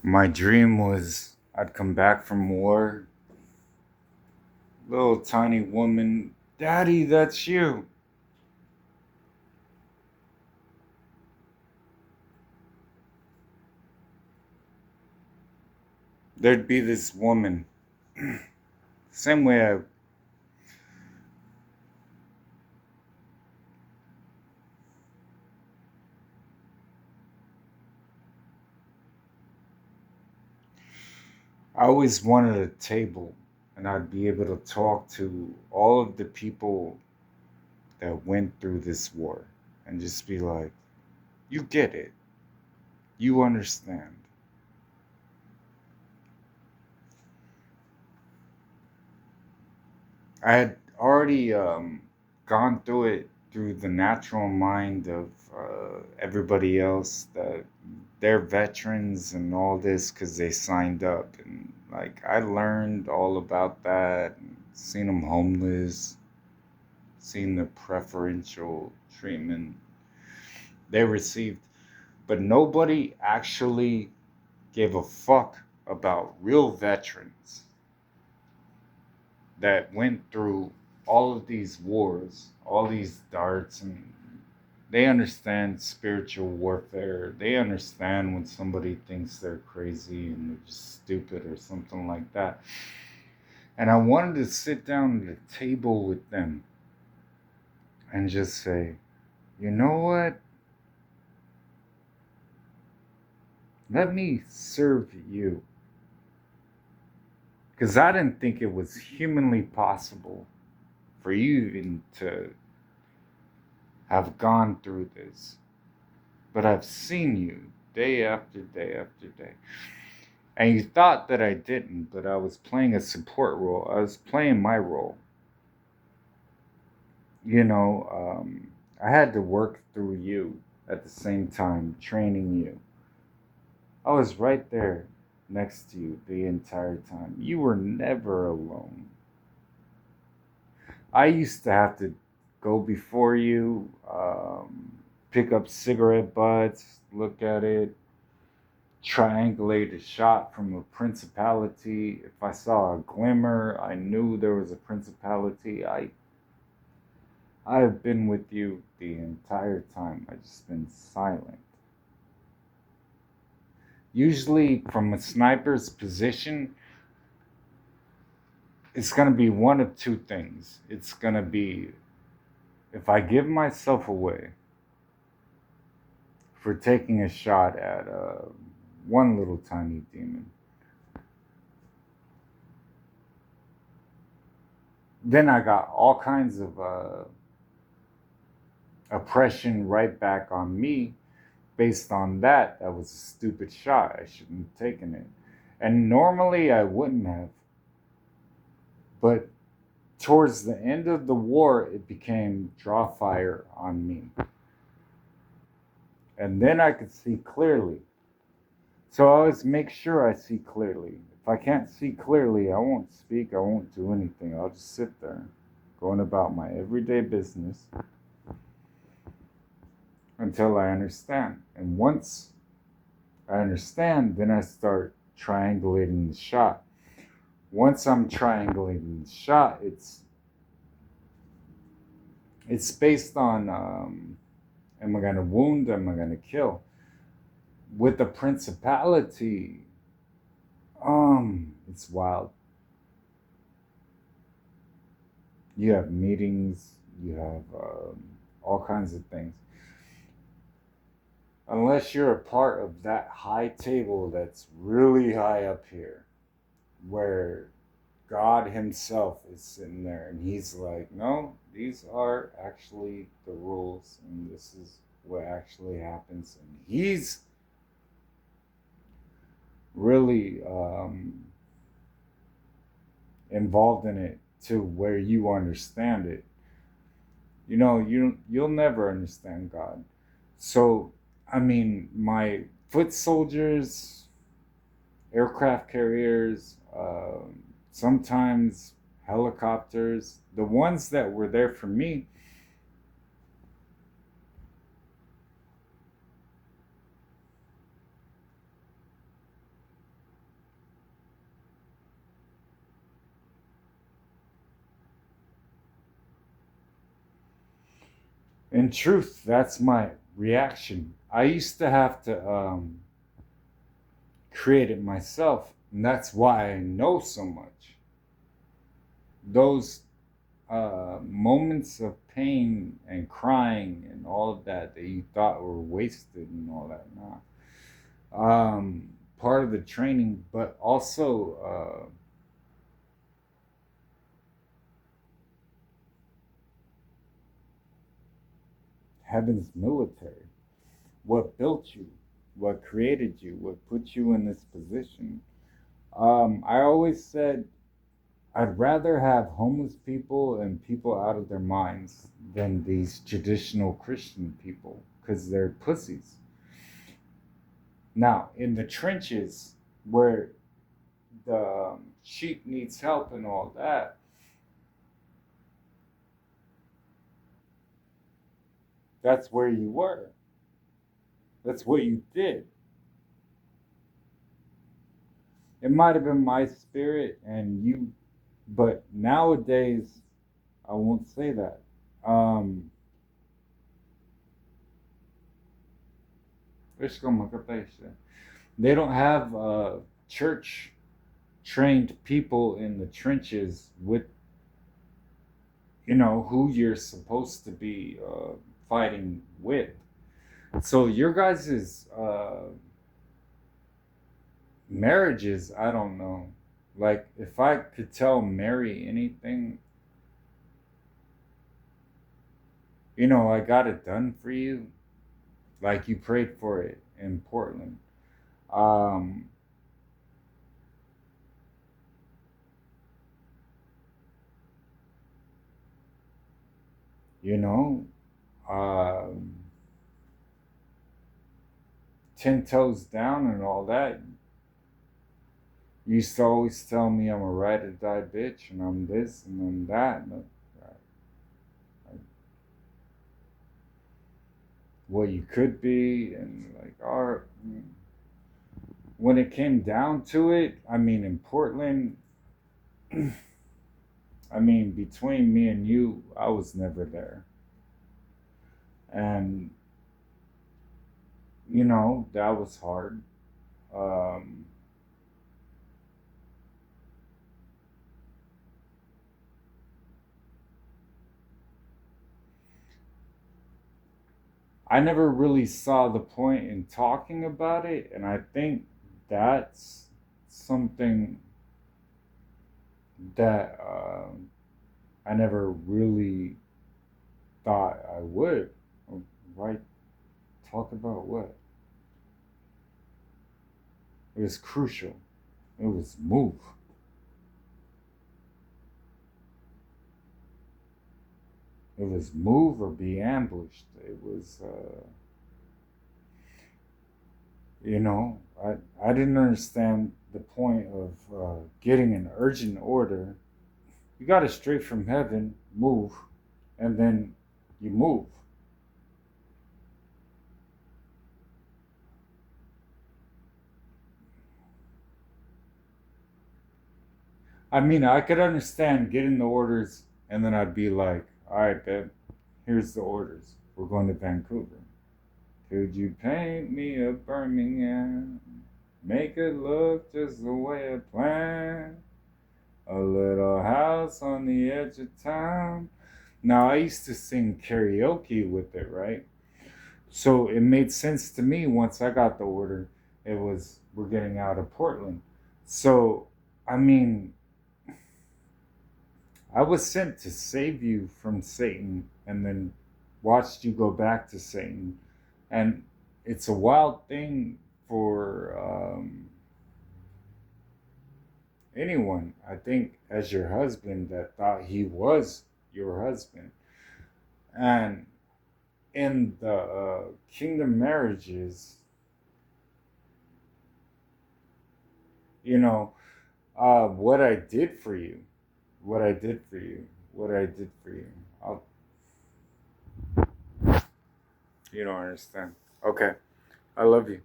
My dream was I'd come back from war, little tiny woman, Daddy, that's you. There'd be this woman, same way I always wanted a table and I'd be able to talk to all of the people that went through this war and just be like, you get it, you understand. I had already gone through it through the natural mind of everybody else that they're veterans and all this because they signed up. And like, I learned all about that, and seen them homeless, seen the preferential treatment they received. But nobody actually gave a fuck about real veterans that went through all of these wars, all these darts, and they understand spiritual warfare. They understand when somebody thinks they're crazy and they're just stupid or something like that. And I wanted to sit down at a table with them and just say, you know what? Let me serve you. Because I didn't think it was humanly possible for you even to have gone through this. But I've seen you day after day after day. And you thought that I didn't, but I was playing a support role. I was playing my role. You know, I had to work through you at the same time, training you. I was right there next to you the entire time. You were never alone. I used to have to go before you, pick up cigarette butts, look at it, triangulate a shot from a principality. If I saw a glimmer, I knew there was a principality. I have been with you the entire time. I've just been silent. Usually from a sniper's position, it's going to be one of two things. It's going to be if I give myself away for taking a shot at one little tiny demon, then I got all kinds of oppression right back on me based on that. That was a stupid shot. I shouldn't have taken it. And normally I wouldn't have. But towards the end of the war, it became draw fire on me. And then I could see clearly. So I always make sure I see clearly. If I can't see clearly, I won't speak, I won't do anything. I'll just sit there, going about my everyday business until I understand. And once I understand, then I start triangulating the shot. Once I'm triangulating the shot, it's based on am I gonna wound, am I gonna kill? With the principality, it's wild. You have meetings, you have all kinds of things. Unless you're a part of that high table that's really high up here, where God Himself is sitting there and He's like, no, these are actually the rules and this is what actually happens. And He's really involved in it to where you understand it. You know, you'll never understand God. So, I mean, my foot soldiers, aircraft carriers, sometimes helicopters, the ones that were there for me, In truth, that's my reaction. I used to have to create it myself, and that's why I know so much. Those moments of pain and crying and all of that that you thought were wasted and all that, nah. Part of the training, but also heaven's military. What built you, what created you, what put you in this position. I always said I'd rather have homeless people and people out of their minds than these traditional Christian people because they're pussies. Now, in the trenches where the sheep needs help and all that, that's where you were. That's what you did. It might have been my spirit and you, but nowadays, I won't say that. Um, they don't have church trained people in the trenches with, who you're supposed to be fighting with. So your guys' marriages, I don't know. Like, if I could tell Mary anything, I got it done for you. Like, you prayed for it in Portland. Um, you know, um, 10 toes down and all that. You used to always tell me I'm a ride or die bitch and I'm this and I'm that. And what you could be and like, when it came down to it, I mean, in Portland, I mean, between me and you, I was never there. And, that was hard. Um, I never really saw the point in talking about it. And I think that's something that I never really thought I would. Why talk about what? It was crucial. It was move. It was move or be ambushed. It was, I didn't understand the point of getting an urgent order. You got it straight from heaven, move, and then you move. I mean, I could understand getting the orders, and then I'd be like, all right, babe, here's the orders. We're going to Vancouver. Could you paint me a Birmingham? Make it look just the way I planned. A little house on the edge of town. Now, I used to sing karaoke with it, right? So it made sense to me once I got the order. It was, we're getting out of Portland. So, I mean, I was sent to save you from Satan and then watched you go back to Satan. And it's a wild thing for anyone, I think, as your husband that thought he was your husband. And in the kingdom marriages, you know, what I did for you, what I did for you, what I did for you. I'll, you don't understand. Okay. I love you.